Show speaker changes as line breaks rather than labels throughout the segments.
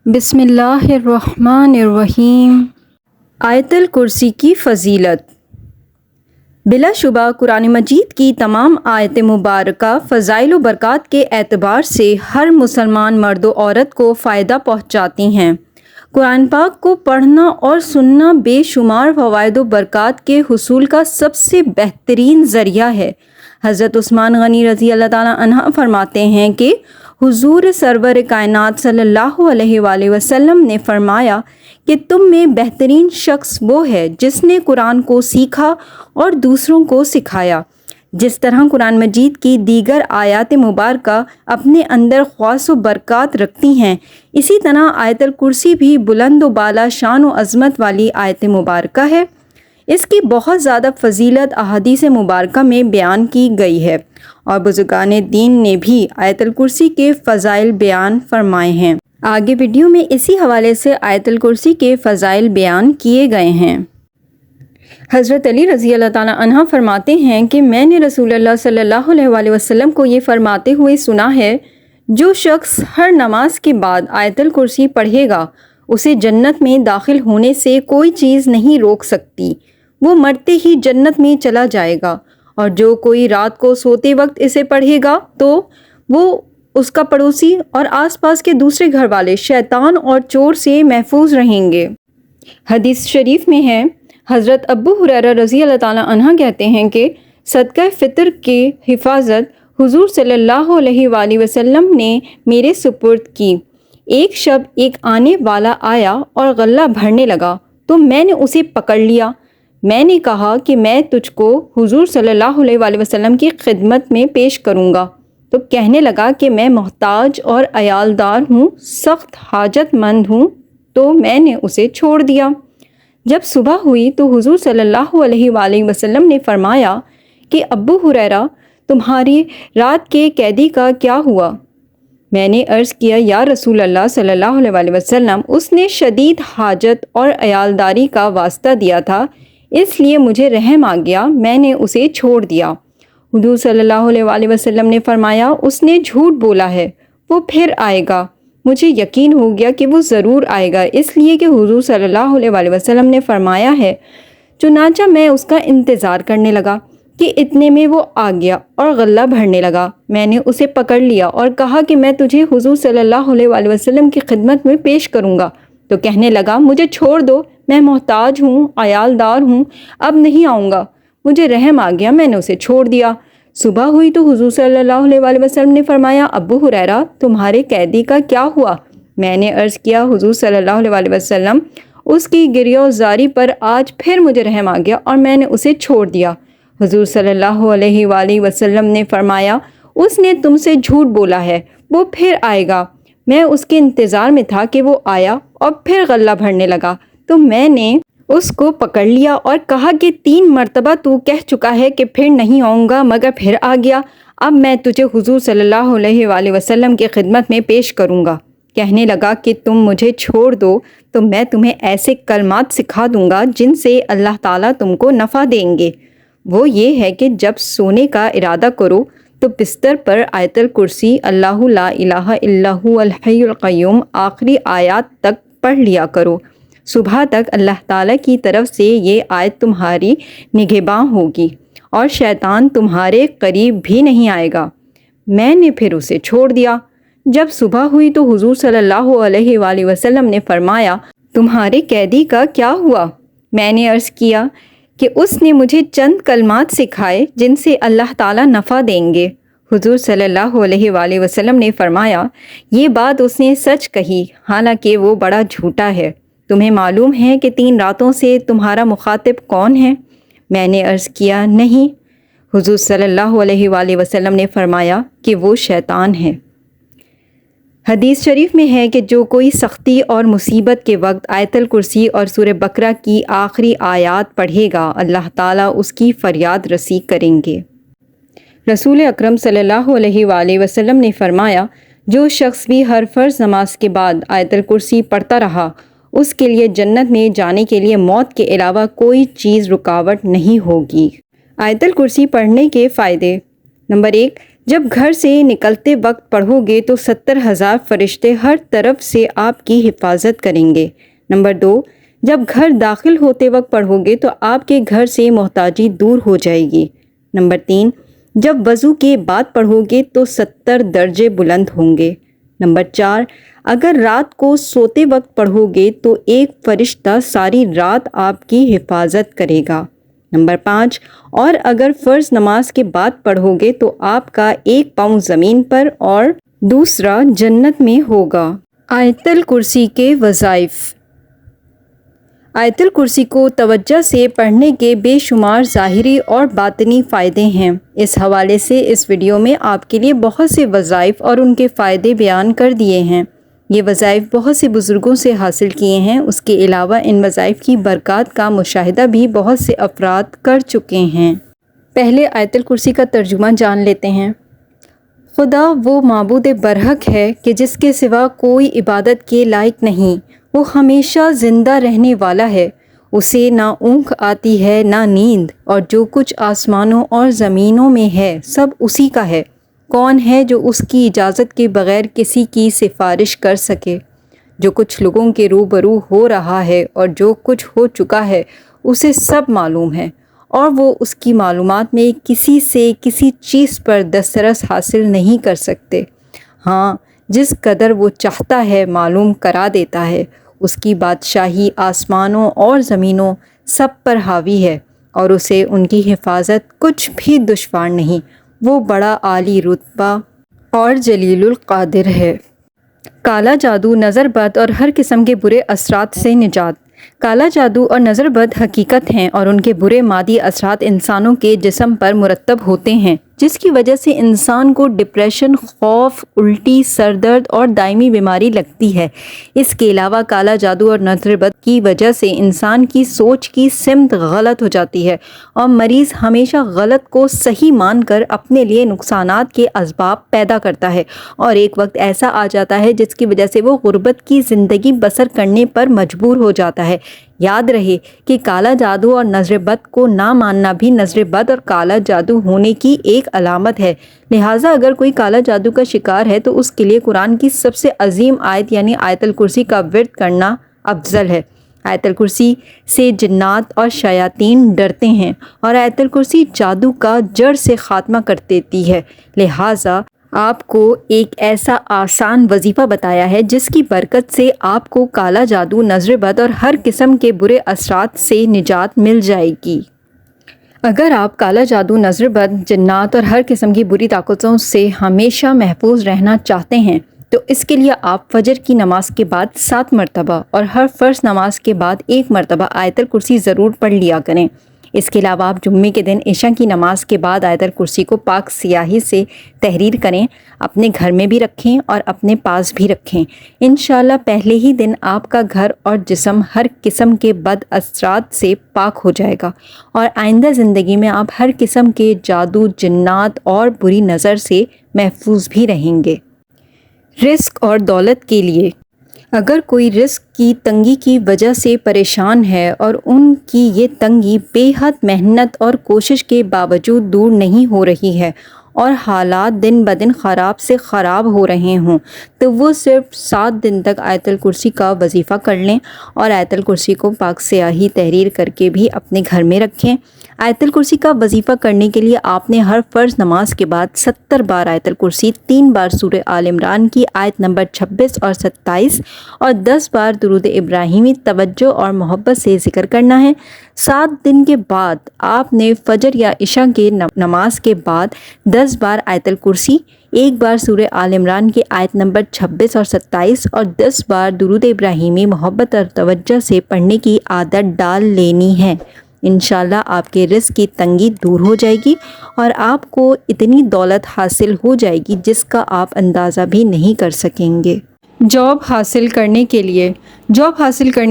بسم اللہ الرحمن الرحیم۔ آیت الکرسی کی فضیلت۔ بلا شبہ قرآن مجید کی تمام آیت مبارکہ فضائل و برکات کے اعتبار سے ہر مسلمان مرد و عورت کو فائدہ پہنچاتی ہیں۔ قرآن پاک کو پڑھنا اور سننا بے شمار فوائد و برکات کے حصول کا سب سے بہترین ذریعہ ہے۔ حضرت عثمان غنی رضی اللہ تعالیٰ عنہ فرماتے ہیں کہ حضور سرور کائنات صلی اللہ علیہ وآلہ وسلم نے فرمایا کہ تم میں بہترین شخص وہ ہے جس نے قرآن کو سیکھا اور دوسروں کو سکھایا۔ جس طرح قرآن مجید کی دیگر آیات مبارکہ اپنے اندر خواص و برکات رکھتی ہیں، اسی طرح آیت الکرسی بھی بلند و بالا شان و عظمت والی آیت مبارکہ ہے۔ اس کی بہت زیادہ فضیلت احادیث مبارکہ میں بیان کی گئی ہے اور بزرگان دین نے بھی آیت الکرسی کے فضائل بیان فرمائے ہیں۔ آگے ویڈیو میں اسی حوالے سے آیت الکرسی کے فضائل بیان کیے گئے ہیں۔ حضرت علی رضی اللہ تعالیٰ عنہ فرماتے ہیں کہ میں نے رسول اللہ صلی اللہ علیہ وآلہ وسلم کو یہ فرماتے ہوئے سنا ہے، جو شخص ہر نماز کے بعد آیت الکرسی پڑھے گا اسے جنت میں داخل ہونے سے کوئی چیز نہیں روک سکتی، وہ مرتے ہی جنت میں چلا جائے گا، اور جو کوئی رات کو سوتے وقت اسے پڑھے گا تو وہ اس کا پڑوسی اور آس پاس کے دوسرے گھر والے شیطان اور چور سے محفوظ رہیں گے۔ حدیث شریف میں ہے، حضرت ابو ہریرہ رضی اللہ تعالیٰ عنہ کہتے ہیں کہ صدقہ فطر کی حفاظت حضور صلی اللہ علیہ وآلہ وسلم نے میرے سپرد کی۔ ایک شب ایک آنے والا آیا اور غلہ بھرنے لگا تو میں نے اسے پکڑ لیا۔ میں نے کہا کہ میں تجھ کو حضور صلی اللہ علیہ وآلہ وسلم کی خدمت میں پیش کروں گا، تو کہنے لگا کہ میں محتاج اور عیالدار ہوں، سخت حاجت مند ہوں، تو میں نے اسے چھوڑ دیا۔ جب صبح ہوئی تو حضور صلی اللہ علیہ وآلہ وسلم نے فرمایا کہ ابو ہریرہ، تمہاری رات کے قیدی کا کیا ہوا؟ میں نے عرض کیا، یا رسول اللہ صلی اللہ علیہ وآلہ وسلم، اس نے شدید حاجت اور عیالداری کا واسطہ دیا تھا، اس لیے مجھے رحم آ گیا، میں نے اسے چھوڑ دیا۔ حضور صلی اللہ علیہ وآلہ وسلم نے فرمایا، اس نے جھوٹ بولا ہے، وہ پھر آئے گا۔ مجھے یقین ہو گیا کہ وہ ضرور آئے گا، اس لیے کہ حضور صلی اللہ علیہ وآلہ وسلم نے فرمایا ہے۔ چنانچہ میں اس کا انتظار کرنے لگا کہ اتنے میں وہ آ گیا اور غلہ بھرنے لگا۔ میں نے اسے پکڑ لیا اور کہا کہ میں تجھے حضور صلی اللہ علیہ وآلہ وسلم کی خدمت میں پیش کروں گا، تو کہنے لگا، مجھے چھوڑ دو، میں محتاج ہوں، عیالدار ہوں، اب نہیں آؤں گا۔ مجھے رحم آ گیا، میں نے اسے چھوڑ دیا۔ صبح ہوئی تو حضور صلی اللہ علیہ وآلہ وسلم نے فرمایا، ابو ہریرہ، تمہارے قیدی کا کیا ہوا؟ میں نے عرض کیا، حضور صلی اللہ علیہ وآلہ وسلم، اس کی گریہ زاری پر آج پھر مجھے رحم آ گیا اور میں نے اسے چھوڑ دیا۔ حضور صلی اللہ علیہ وآلہ وسلم نے فرمایا، اس نے تم سے جھوٹ بولا ہے، وہ پھر آئے گا۔ میں اس کے انتظار میں تھا کہ وہ آیا اور پھر غلہ بھرنے لگا، تو میں نے اس کو پکڑ لیا اور کہا کہ 3 مرتبہ تو کہہ چکا ہے کہ پھر نہیں آؤں گا، مگر پھر آ گیا۔ اب میں تجھے حضور صلی اللہ علیہ وآلہ وسلم کی خدمت میں پیش کروں گا۔ کہنے لگا کہ تم مجھے چھوڑ دو تو میں تمہیں ایسے کلمات سکھا دوں گا جن سے اللہ تعالیٰ تم کو نفع دیں گے۔ وہ یہ ہے کہ جب سونے کا ارادہ کرو تو بستر پر آیت الکرسی، اللہ لا الہ الا هو الحی القیوم آخری آیات تک پڑھ لیا کرو۔ صبح تک اللہ تعالیٰ کی طرف سے یہ آیت تمہاری نگہباں ہوگی اور شیطان تمہارے قریب بھی نہیں آئے گا۔ میں نے پھر اسے چھوڑ دیا۔ جب صبح ہوئی تو حضور صلی اللہ علیہ وآلہ وسلم نے فرمایا، تمہارے قیدی کا کیا ہوا؟ میں نے عرض کیا کہ اس نے مجھے چند کلمات سکھائے جن سے اللہ تعالیٰ نفع دیں گے۔ حضور صلی اللہ علیہ وآلہ وسلم نے فرمایا، یہ بات اس نے سچ کہی، حالانکہ وہ بڑا جھوٹا ہے۔ تمہیں معلوم ہے کہ 3 راتوں سے تمہارا مخاطب کون ہے؟ میں نے عرض کیا، نہیں۔ حضور صلی اللہ علیہ وآلہ وسلم نے فرمایا کہ وہ شیطان ہے۔ حدیث شریف میں ہے کہ جو کوئی سختی اور مصیبت کے وقت آیت الکرسی اور سورہ بقرہ کی آخری آیات پڑھے گا، اللہ تعالیٰ اس کی فریاد رسی کریں گے۔ رسول اکرم صلی اللہ علیہ وآلہ وسلم نے فرمایا، جو شخص بھی ہر فرض نماز کے بعد آیت الکرسی پڑھتا رہا، اس کے لیے جنت میں جانے کے لیے موت کے علاوہ کوئی چیز رکاوٹ نہیں ہوگی۔ آیت الکرسی پڑھنے کے فائدے۔ نمبر 1، جب گھر سے نکلتے وقت پڑھو گے تو 70,000 فرشتے ہر طرف سے آپ کی حفاظت کریں گے۔ نمبر 2، جب گھر داخل ہوتے وقت پڑھو گے تو آپ کے گھر سے محتاجی دور ہو جائے گی۔ نمبر 3، جب وضو کے بعد پڑھو گے تو 70 درجے بلند ہوں گے۔ نمبر 4، اگر رات کو سوتے وقت پڑھو گے تو ایک فرشتہ ساری رات آپ کی حفاظت کرے گا۔ نمبر 5، اور اگر فرض نماز کے بعد پڑھو گے تو آپ کا ایک پاؤں زمین پر اور دوسرا جنت میں ہوگا۔ آیت الکرسی کے وظائف۔ آیت الکرسی کو توجہ سے پڑھنے کے بے شمار ظاہری اور باطنی فائدے ہیں۔ اس حوالے سے اس ویڈیو میں آپ کے لیے بہت سے وظائف اور ان کے فائدے بیان کر دیے ہیں۔ یہ وظائف بہت سے بزرگوں سے حاصل کیے ہیں۔ اس کے علاوہ ان وظائف کی برکات کا مشاہدہ بھی بہت سے افراد کر چکے ہیں۔ پہلے آیت الکرسی کا ترجمہ جان لیتے ہیں۔ خدا وہ معبود برحق ہے کہ جس کے سوا کوئی عبادت کے لائق نہیں۔ وہ ہمیشہ زندہ رہنے والا ہے، اسے نہ اونگ آتی ہے نہ نیند، اور جو کچھ آسمانوں اور زمینوں میں ہے سب اسی کا ہے۔ کون ہے جو اس کی اجازت کے بغیر کسی کی سفارش کر سکے؟ جو کچھ لوگوں کے روبرو ہو رہا ہے اور جو کچھ ہو چکا ہے اسے سب معلوم ہے، اور وہ اس کی معلومات میں کسی سے کسی چیز پر دسترس حاصل نہیں کر سکتے۔ ہاں، جس قدر وہ چاہتا ہے معلوم کرا دیتا ہے۔ اس کی بادشاہی آسمانوں اور زمینوں سب پر حاوی ہے، اور اسے ان کی حفاظت کچھ بھی دشوار نہیں۔ وہ بڑا عالی رتبہ اور جلیل القدر ہے۔ کالا جادو، نظر بد اور ہر قسم کے برے اثرات سے نجات۔ کالا جادو اور نظر بد حقیقت ہیں، اور ان کے برے مادی اثرات انسانوں کے جسم پر مرتب ہوتے ہیں، جس کی وجہ سے انسان کو ڈپریشن، خوف، الٹی، سر درد اور دائمی بیماری لگتی ہے۔ اس کے علاوہ کالا جادو اور نظر بد کی وجہ سے انسان کی سوچ کی سمت غلط ہو جاتی ہے، اور مریض ہمیشہ غلط کو صحیح مان کر اپنے لیے نقصانات کے اسباب پیدا کرتا ہے، اور ایک وقت ایسا آ جاتا ہے جس کی وجہ سے وہ غربت کی زندگی بسر کرنے پر مجبور ہو جاتا ہے۔ یاد رہے کہ کالا جادو اور نظر بد کو نہ ماننا بھی نظر بد اور کالا جادو ہونے کی ایک علامت ہے۔ لہٰذا اگر کوئی کالا جادو کا شکار ہے تو اس کے لیے قرآن کی سب سے عظیم آیت یعنی آیت الکرسی کا ورد کرنا افضل ہے۔ آیت الکرسی سے جنات اور شیاطین ڈرتے ہیں، اور آیت الکرسی جادو کا جڑ سے خاتمہ کر دیتی ہے۔ لہٰذا آپ کو ایک ایسا آسان وظیفہ بتایا ہے جس کی برکت سے آپ کو کالا جادو، نظر بد اور ہر قسم کے برے اثرات سے نجات مل جائے گی۔ اگر آپ کالا جادو، نظر بد، جنات اور ہر قسم کی بری طاقتوں سے ہمیشہ محفوظ رہنا چاہتے ہیں تو اس کے لیے آپ فجر کی نماز کے بعد 7 مرتبہ اور ہر فرض نماز کے بعد 1 مرتبہ آیت الکرسی ضرور پڑھ لیا کریں۔ اس کے علاوہ آپ جمعے کے دن عشاء کی نماز کے بعد آیت الکرسی کو پاک سیاہی سے تحریر کریں، اپنے گھر میں بھی رکھیں اور اپنے پاس بھی رکھیں۔ انشاءاللہ پہلے ہی دن آپ کا گھر اور جسم ہر قسم کے بد اثرات سے پاک ہو جائے گا، اور آئندہ زندگی میں آپ ہر قسم کے جادو، جنات اور بری نظر سے محفوظ بھی رہیں گے۔ رزق اور دولت کے لیے اگر کوئی رزق کی تنگی کی وجہ سے پریشان ہے اور ان کی یہ تنگی بے حد محنت اور کوشش کے باوجود دور نہیں ہو رہی ہے اور حالات دن بدن خراب سے خراب ہو رہے ہوں، تو وہ صرف 7 دن تک آیت الکرسی کا وظیفہ کر لیں، اور آیت الکرسی کو پاک سیاہی تحریر کر کے بھی اپنے گھر میں رکھیں۔ آیت الکرسی کا وظیفہ کرنے کے لیے آپ نے ہر فرض نماز کے بعد 70 بار آیت الکرسی، 3 بار سورہ آل عمران کی آیت نمبر 26 اور 27 اور 10 بار درود ابراہیمی توجہ اور محبت سے ذکر کرنا ہے۔ 7 دن کے بعد آپ نے فجر یا عشاء کے نماز کے بعد 10 بار آیت الکرسی، 1 بار سورہ آل عمران کی آیت نمبر 26 اور 27 اور 10 بار درود ابراہیمی محبت اور توجہ سے پڑھنے کی عادت ڈال لینی ہے۔ انشاءاللہ آپ کے رزق کی تنگی دور ہو جائے گی، اور آپ کو اتنی دولت حاصل ہو جائے گی جس کا آپ اندازہ بھی نہیں کر سکیں گے۔ جاب حاصل کرنے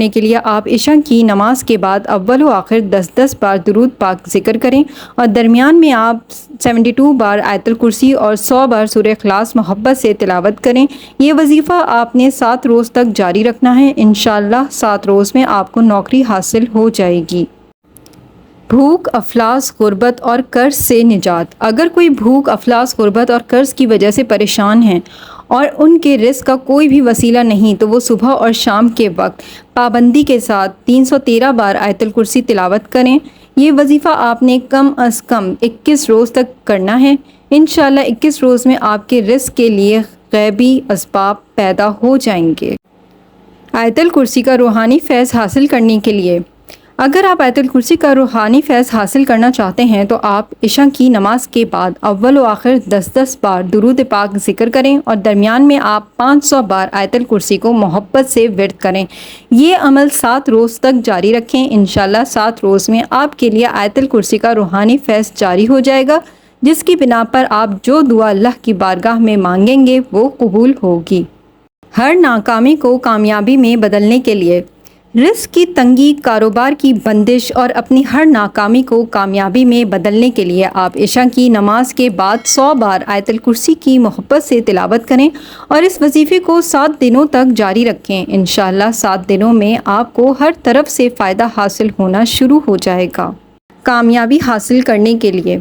کے لیے آپ عشاء کی نماز کے بعد اول و آخر 10 بار درود پاک ذکر کریں، اور درمیان میں آپ 72 بار آیت الکرسی اور 100 بار سورہ اخلاص محبت سے تلاوت کریں۔ یہ وظیفہ آپ نے 7 روز تک جاری رکھنا ہے۔ انشاءاللہ 7 روز میں آپ کو نوکری حاصل ہو جائے گی۔ بھوک، افلاس، غربت اور قرض سے نجات۔ اگر کوئی بھوک، افلاس، غربت اور قرض کی وجہ سے پریشان ہیں اور ان کے رزق کا کوئی بھی وسیلہ نہیں، تو وہ صبح اور شام کے وقت پابندی کے ساتھ 313 بار آیت الکرسی تلاوت کریں۔ یہ وظیفہ آپ نے کم از کم 21 روز تک کرنا ہے۔ انشاءاللہ 21 روز میں آپ کے رزق کے لیے غیبی اسباب پیدا ہو جائیں گے۔ آیت الکرسی کا روحانی فیض حاصل کرنے کے لیے، اگر آپ آیت الکرسی کا روحانی فیض حاصل کرنا چاہتے ہیں تو آپ عشاء کی نماز کے بعد اول و آخر 10 بار درود پاک ذکر کریں اور درمیان میں آپ 500 بار آیت الکرسی کو محبت سے ورد کریں۔ یہ عمل 7 روز تک جاری رکھیں۔ انشاءاللہ 7 روز میں آپ کے لیے آیت الکرسی کا روحانی فیض جاری ہو جائے گا، جس کی بنا پر آپ جو دعا اللہ کی بارگاہ میں مانگیں گے وہ قبول ہوگی۔ ہر ناکامی کو کامیابی میں بدلنے کے لیے، رزق کی تنگی، کاروبار کی بندش اور اپنی ہر ناکامی کو کامیابی میں بدلنے کے لیے آپ عشاء کی نماز کے بعد 100 بار آیت الکرسی کی محبت سے تلاوت کریں اور اس وظیفے کو 7 دنوں تک جاری رکھیں۔ انشاءاللہ 7 دنوں میں آپ کو ہر طرف سے فائدہ حاصل ہونا شروع ہو جائے گا۔ کامیابی حاصل کرنے کے لیے،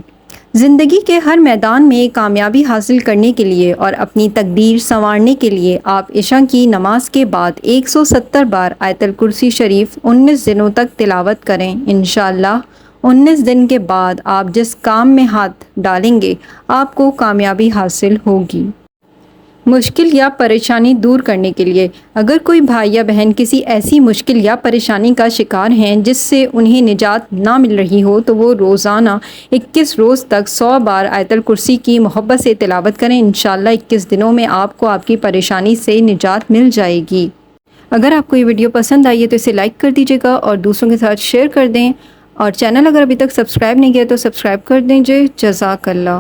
زندگی کے ہر میدان میں کامیابی حاصل کرنے کے لیے اور اپنی تقدیر سنوارنے کے لیے آپ عشاء کی نماز کے بعد 170 بار آیت الکرسی شریف 19 دنوں تک تلاوت کریں۔ انشاءاللہ 19 دن کے بعد آپ جس کام میں ہاتھ ڈالیں گے آپ کو کامیابی حاصل ہوگی۔ مشکل یا پریشانی دور کرنے کے لیے، اگر کوئی بھائی یا بہن کسی ایسی مشکل یا پریشانی کا شکار ہیں جس سے انہیں نجات نہ مل رہی ہو، تو وہ روزانہ 21 روز تک 100 بار آیت الکرسی کی محبت سے تلاوت کریں۔ انشاءاللہ 21 دنوں میں آپ کو آپ کی پریشانی سے نجات مل جائے گی۔ اگر آپ کو یہ ویڈیو پسند آئی ہے تو اسے لائک کر دیجیے گا اور دوسروں کے ساتھ شیئر کر دیں، اور چینل اگر ابھی تک سبسکرائب نہیں کیا تو سبسکرائب کر دیں۔ جزاک اللہ۔